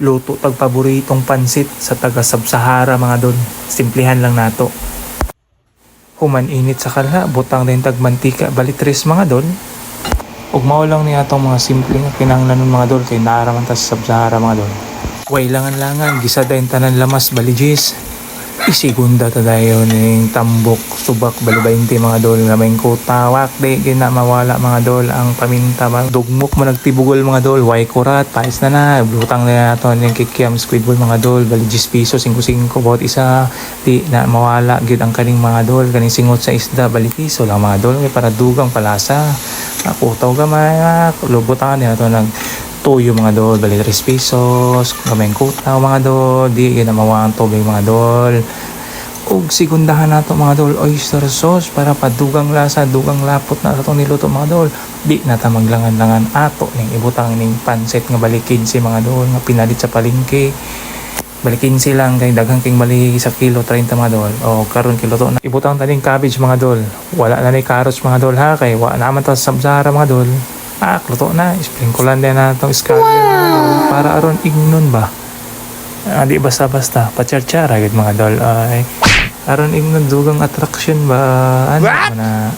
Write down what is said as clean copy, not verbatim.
Luto tag paboritong pansit sa taga Sub-Sahara mga dol. Simplihan lang nato. Human init sa kalha, butang din tag mantika balitris mga dol. Ug mao lang niya atong mga simple nga kinahanglan mga dol kay naaraman ta sa Sub-Sahara mga dol. Way langan-langan gisada yung tanan lamas balijis. Isigunda ta dayon ning tambok subak balibaynti mga dol nga may kutawak di gina mawala mga dol ang paminta dugmok mo nagtibugol mga dol way kurat pais na blutang na nato ning kikiam squidball mga dol bali 10 piso 5 bawat isa di na mawala gid ang kaning mga dol kaning singot sa isda bali piso lang mga dol may para dugang palasa akutaw gamay lubutan nato nag tuyo mga dol, bali 3 pesos, kameng kutaw mga dol, di ginamawa ang tubig mga dol. Ug sigundahan nato mga dol, oyster sauce para padugang lasa, dugang lapot na atong niluto mga dol. Di na ta maglangan-langan ato ning ibutang ning pansit nga bali 15 mga dol nga pinalit sa palengke. Bali 15 lang kay daghang king mali sa kilo 30 mga dol. O karon kilo to na ibutang ta ning cabbage mga dol. Wala na ni carrots mga dol ha kay wala naman ta sa Sub-Sahara mga dol. Luto na. Sprinklean din na itong scallion. Para aron ignon ba? Di basta-basta. Pachar-chara mga dol. Ay, aron ignon dugang attraction ba? Ano na?